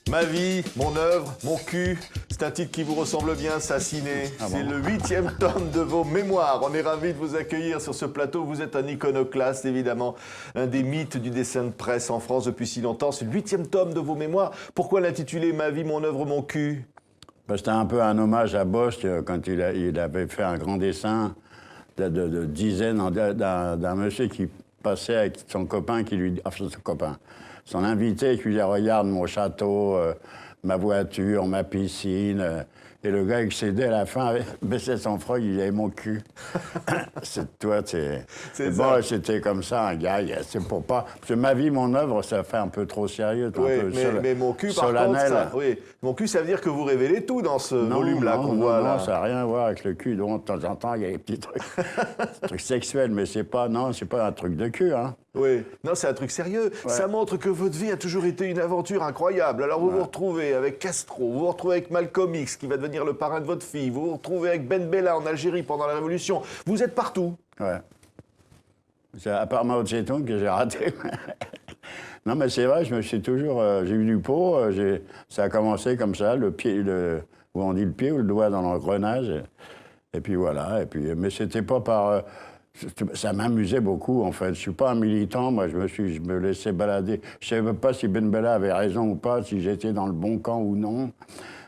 Ma vie, mon œuvre, mon cul, c'est un titre qui vous ressemble bien, ça, Ciné. C'est le 8e tome de vos mémoires. On est ravis de vous accueillir sur ce plateau. Vous êtes un iconoclaste, évidemment, un des mythes du dessin de presse en France depuis si longtemps. C'est le 8e tome de vos mémoires. Pourquoi l'intituler Ma vie, mon œuvre, mon cul? C'était un peu un hommage à Bosch quand il avait fait un grand dessin de dizaines d'un monsieur qui passait avec son copain, son invité qui lui disait « Regarde mon château, ma voiture, ma piscine ». Et le gars excédé à la fin, baissait son froc, il disait « Mon cul ». Bon, c'était comme ça, un gars, c'est pour pas... Parce que ma vie, mon œuvre, ça fait un peu trop sérieux, oui, un peu mais mon cul, solennel. Par contre, ça, oui. Mon cul, ça veut dire que vous révélez tout dans ce volume-là qu'on voit là. Non, ça n'a rien à voir avec le cul. Donc, de temps en temps, il y a des petits trucs, des trucs sexuels, mais c'est pas un truc de cul, hein. Oui, non, c'est un truc sérieux. Ouais. Ça montre que votre vie a toujours été une aventure incroyable. Alors vous vous retrouvez avec Castro, vous vous retrouvez avec Malcolm X, qui va devenir le parrain de votre fille, vous vous retrouvez avec Ben Bella en Algérie pendant la Révolution. Vous êtes partout. Ouais. C'est à part Mao Tse-tung que j'ai raté. Non, mais c'est vrai, je me suis toujours... j'ai eu du pot, ça a commencé comme ça, le pied, où on dit le pied ou le doigt dans l'engrenage. Et puis voilà, mais c'était pas par... ça m'amusait beaucoup, en fait. Je ne suis pas un militant, moi, je me laissais balader. Je ne savais pas si Ben Bella avait raison ou pas, si j'étais dans le bon camp ou non.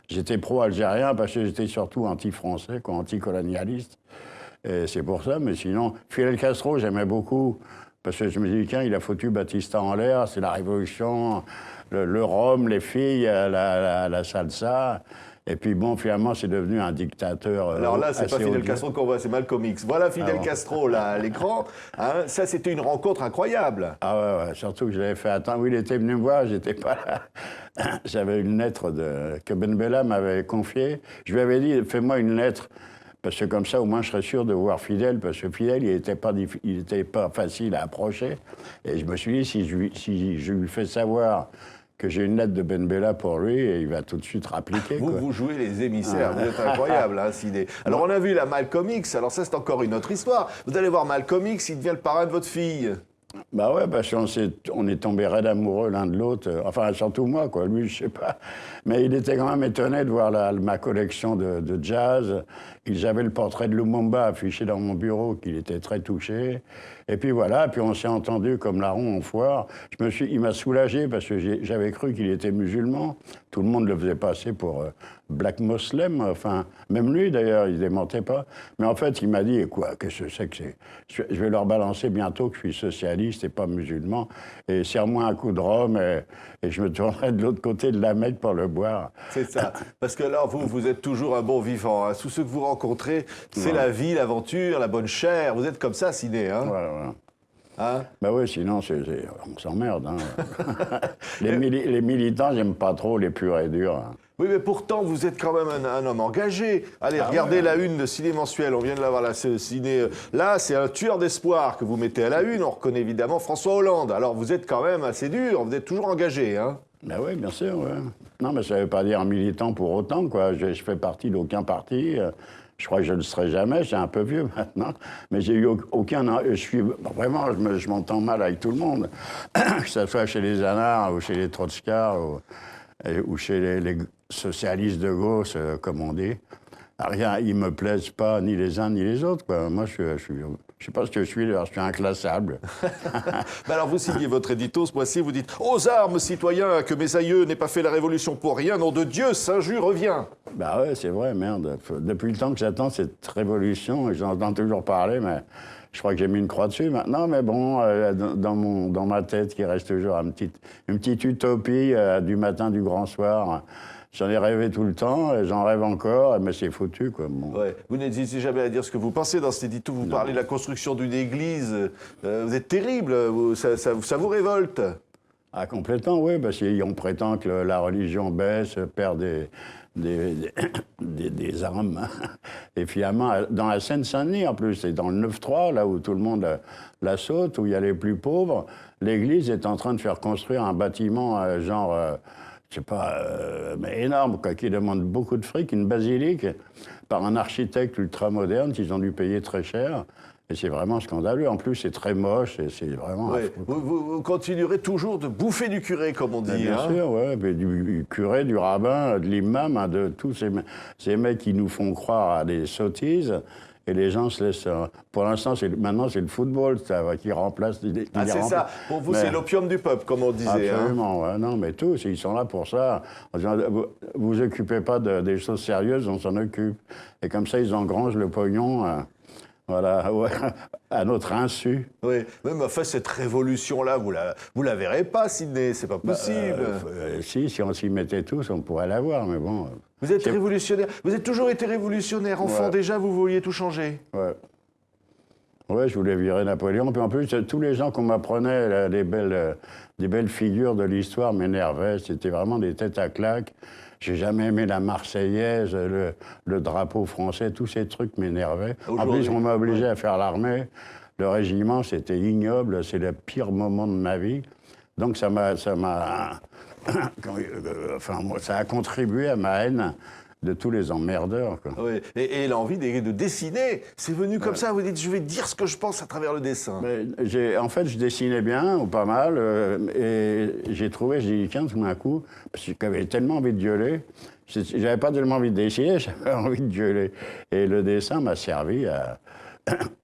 J'étais pro-algérien parce que j'étais surtout anti-français, anti-colonialiste. Et c'est pour ça, mais sinon, Fidel Castro, j'aimais beaucoup, parce que je me dis, tiens, il a foutu Batista en l'air, c'est la révolution, le rhum, les filles, la salsa... Et puis bon, finalement, c'est devenu un dictateur. Alors là, c'est pas Fidel Castro qu'on voit, c'est Malcolm X. Voilà Fidel Castro, là, à l'écran. Hein, ça, c'était une rencontre incroyable. Ah ouais, surtout que je l'avais fait attendre. Oui, il était venu me voir, j'étais pas là. J'avais une lettre que Ben Bella m'avait confiée. Je lui avais dit, fais-moi une lettre, parce que comme ça, au moins, je serais sûr de voir Fidel, parce que Fidel, il était pas facile à approcher. Et je me suis dit, si je lui fais savoir que j'ai une lettre de Ben Bella pour lui, et il va tout de suite rappliquer. Vous jouez les émissaires, vous êtes incroyable, hein, Ciné. Alors on a vu la Malcolm X, alors ça c'est encore une autre histoire. Vous allez voir Malcolm X, il devient le parrain de votre fille. Bah ouais, parce qu'on est tombés raides amoureux l'un de l'autre. Enfin, surtout moi, quoi. Lui, je sais pas. Mais il était quand même étonné de voir ma collection de jazz. J'avais le portrait de Lumumba affiché dans mon bureau, qu'il était très touché. Et puis voilà, puis on s'est entendu comme larron en foire. Il m'a soulagé parce que j'avais cru qu'il était musulman. Tout le monde le faisait passer pour black muslim. Enfin, même lui, d'ailleurs, il démentait pas. Mais en fait, il m'a dit, quoi, qu'est-ce que c'est que c'est? Je vais leur balancer bientôt que je suis socialiste et pas musulman. Et serre-moi un coup de rhum et je me tournerai de l'autre côté de la Mecque pour le boire. C'est ça. Parce que là, vous êtes toujours un bon vivant. Hein. Tous ceux que vous rencontrez, c'est la vie, l'aventure, la bonne chair. Vous êtes comme ça, Ciné. Hein. Ouais. Hein? Ben oui, sinon, on s'emmerde. Hein. les militants, j'aime pas trop les purs et durs. Hein. Oui, mais pourtant, vous êtes quand même un homme engagé. Allez, regardez la une de Ciné Mensuel. On vient de l'avoir, là, Ciné. Là, c'est un tueur d'espoir que vous mettez à la une. On reconnaît évidemment François Hollande. Alors, vous êtes quand même assez dur. Vous êtes toujours engagé, hein? Ben oui, bien sûr, ouais. Non, mais ça ne veut pas dire militant pour autant, quoi. Je fais partie d'aucun parti. Je crois que je ne le serai jamais, j'ai un peu vieux maintenant, mais j'ai eu aucun... Vraiment, je m'entends mal avec tout le monde, que ce soit chez les anards ou chez les trotskars ou chez les socialistes de gauche, comme on dit. Rien, ils ne me plaisent pas ni les uns ni les autres, quoi. Moi, je sais pas ce que je suis inclassable. Alors, vous signez votre édito ce mois-ci, vous dites « Aux armes, citoyens, que mes aïeux n'aient pas fait la révolution pour rien, nom de Dieu, Saint-Just revient !» Bah ouais, c'est vrai, merde. Depuis le temps que j'attends cette révolution, et j'en entends toujours parler, mais je crois que j'ai mis une croix dessus maintenant, mais bon, dans ma tête, il reste toujours une petite utopie du matin, du grand soir. J'en ai rêvé tout le temps, et j'en rêve encore, mais c'est foutu, quoi. Bon. Ouais. Vous n'hésitez jamais à dire ce que vous pensez dans cet édito. Vous parlez de la construction d'une église. Vous êtes terrible, ça vous révolte. Ah, complètement, oui, parce qu'on prétend que la religion baisse, perd des âmes. Et finalement, dans la Seine-Saint-Denis, en plus, c'est dans le 9-3, là où tout le monde la saute, où il y a les plus pauvres, l'église est en train de faire construire un bâtiment je sais pas, mais énorme, quoi, qui demande beaucoup de fric, une basilique, par un architecte ultra-moderne qu'ils ont dû payer très cher. Et c'est vraiment scandaleux. En plus, c'est très moche et c'est vraiment Ouais. affreux. Vous continuerez toujours de bouffer du curé, comme on dit. Bien hein. sûr, ouais, mais du curé, du rabbin, de l'imam, hein, de tous ces mecs qui nous font croire à des sottises. Et les gens se laissent. Pour l'instant, maintenant, c'est le football qui remplace. Ah, c'est ça. Pour vous, c'est l'opium du peuple, comme on disait. Absolument, ouais, non, mais tous, ils sont là pour ça. En disant, vous occupez pas des choses sérieuses, on s'en occupe. Et comme ça, ils engrangent le pognon. Voilà, ouais, à notre insu. Oui, mais enfin, cette révolution-là, vous la verrez pas, Sidney, c'est pas possible. Si on s'y mettait tous, on pourrait l'avoir, mais bon. Vous êtes révolutionnaire. Vous avez toujours été révolutionnaire. Enfant, déjà, vous vouliez tout changer. Ouais. Ouais, je voulais virer Napoléon. Puis en plus, tous les gens qu'on m'apprenait, là, des belles figures de l'histoire m'énervaient. C'était vraiment des têtes à claques. J'ai jamais aimé la Marseillaise, le drapeau français, tous ces trucs m'énervaient. En plus, on m'a obligé à faire l'armée. Le régiment, c'était ignoble, c'est le pire moment de ma vie. Donc ça a contribué à ma haine de tous les emmerdeurs. Quoi. Oui. Et l'envie de dessiner, c'est venu comme ça. Vous dites, je vais dire ce que je pense à travers le dessin. En fait, je dessinais bien, ou pas mal, et j'ai dit, tiens, tout d'un coup, parce que j'avais tellement envie de gueuler, j'avais pas tellement envie de dessiner, j'avais envie de gueuler. Et le dessin m'a servi à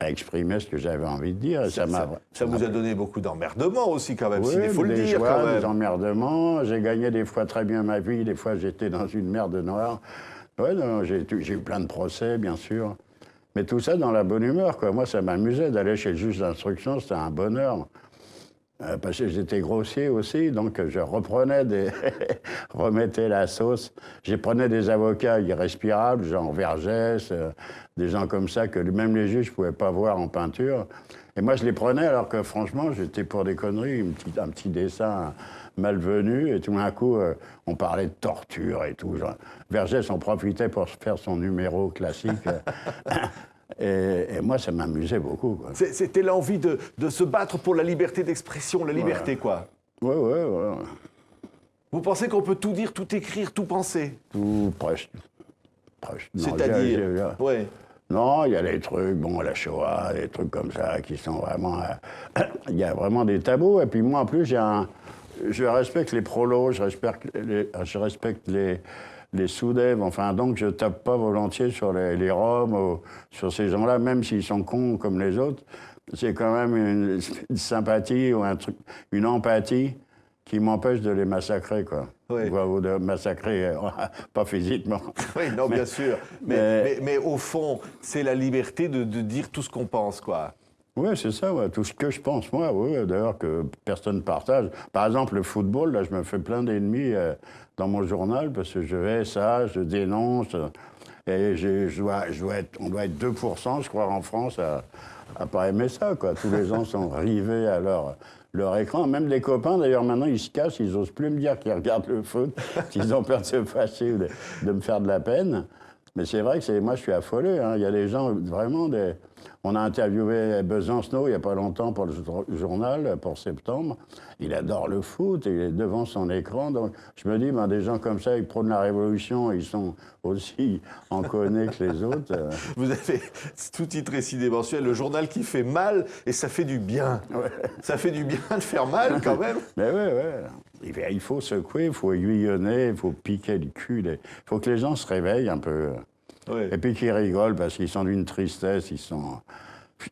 exprimer ce que j'avais envie de dire. Ça vous a donné beaucoup d'emmerdements aussi, quand même, oui, il faut le dire, joies, quand même. Des emmerdements, j'ai gagné des fois très bien ma vie, des fois j'étais dans une merde noire. Ouais, non, j'ai eu plein de procès, bien sûr. Mais tout ça dans la bonne humeur, quoi. Moi, ça m'amusait d'aller chez le juge d'instruction, c'était un bonheur. Parce que j'étais grossier aussi, donc je reprenais remettais la sauce. Je prenais des avocats irrespirables, genre Vergès, des gens comme ça que même les juges ne pouvaient pas voir en peinture. Et moi, je les prenais alors que franchement, j'étais pour des conneries, un petit dessin malvenu, et tout d'un coup, on parlait de torture et tout. Genre, Vergès en profitait pour faire son numéro classique. Et moi, ça m'amusait beaucoup. C'était l'envie de se battre pour la liberté d'expression, la liberté, quoi. Ouais. Vous pensez qu'on peut tout dire, tout écrire, tout penser? Tout, presque. C'est-à-dire? Ouais. Non, il y a des trucs, la Shoah, des trucs comme ça qui sont vraiment... Il y a vraiment des tabous. Et puis moi, en plus, je respecte les prolos, je respecte les sous-devs, enfin, donc je tape pas volontiers sur les Roms ou sur ces gens-là, même s'ils sont cons comme les autres. C'est quand même une sympathie ou une empathie qui m'empêche de les massacrer, quoi. Oui. Ou de massacrer, pas physiquement. Oui, non, bien sûr. Mais au fond, c'est la liberté de dire tout ce qu'on pense, quoi. Oui, c'est ça, ouais. Tout ce que je pense, moi, oui, d'ailleurs, que personne ne partage. Par exemple, le football, là, je me fais plein d'ennemis dans mon journal parce que je dénonce. Et on doit être 2%, je crois, en France, à pas aimer ça, quoi. Tous les gens sont rivés à leur écran. Même des copains, d'ailleurs, maintenant, ils se cachent, ils n'osent plus me dire qu'ils regardent le foot, qu'ils ont peur de se fâcher ou de me faire de la peine. Mais c'est vrai que moi, je suis affolé. Hein. Il y a des gens, vraiment, on a interviewé Besancenot il n'y a pas longtemps pour le journal, pour septembre. Il adore le foot, il est devant son écran. Donc, je me dis, des gens comme ça, ils prônent la révolution, ils sont aussi en conné que les autres. Vous avez tout titre récit mensuel, le journal qui fait mal, et ça fait du bien. Ouais. Ça fait du bien de faire mal, quand même. Mais oui. Il faut secouer, il faut aiguillonner, il faut piquer le cul. Il faut que les gens se réveillent un peu. Oui. Et puis qu'ils rigolent parce qu'ils sont d'une tristesse. Il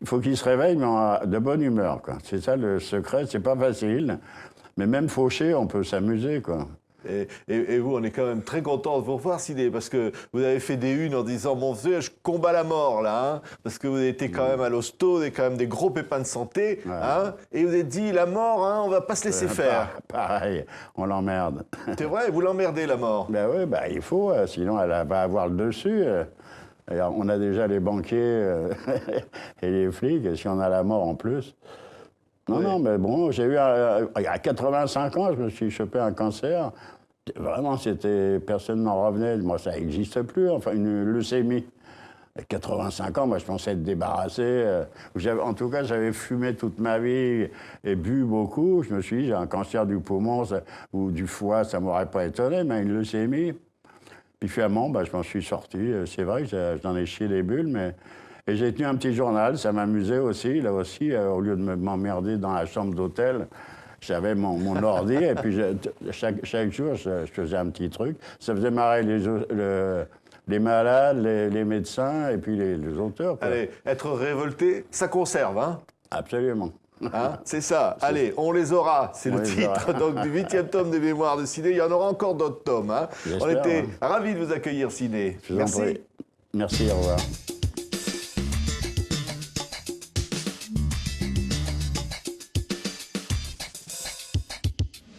faut qu'ils se réveillent, mais de bonne humeur, quoi. C'est ça le secret. C'est pas facile. Mais même fauché, on peut s'amuser, quoi. Et vous, on est quand même très content de vous revoir, Sidney, parce que vous avez fait des unes en disant, bon, je combats la mort, là, hein, parce que vous étiez quand même à l'hosto, vous avez quand même des gros pépins de santé, hein, et vous avez dit, la mort, hein, on va pas se laisser faire. Pareil, on l'emmerde. C'est vrai, vous l'emmerdez, la mort. Ben oui, il faut, sinon elle va avoir le dessus. On a déjà les banquiers et les flics, et si on a la mort en plus... Non, mais bon, j'ai eu... il y a 85 ans, je me suis chopé un cancer. Vraiment, personne n'en revenait. Moi, ça n'existe plus, enfin, une leucémie. À 85 ans, moi, je pensais être débarrassé. En tout cas, j'avais fumé toute ma vie et bu beaucoup. Je me suis dit, j'ai un cancer du poumon ou du foie, ça ne m'aurait pas étonné, mais une leucémie. Puis finalement, je m'en suis sorti. C'est vrai que j'en ai chié des bulles, mais... Et j'ai tenu un petit journal, ça m'amusait aussi. Là aussi, au lieu de m'emmerder dans la chambre d'hôtel, j'avais mon ordi et puis chaque jour, je faisais un petit truc. Ça faisait marrer les malades, les médecins et puis les auteurs, quoi. Allez, être révolté, ça conserve, hein? Absolument. Hein, c'est ça. Allez, on les aura. C'est le titre donc, du 8e tome des Mémoires de Ciné. Il y en aura encore d'autres tomes. Hein. On était ravis de vous accueillir, Ciné. Merci. Merci, au revoir.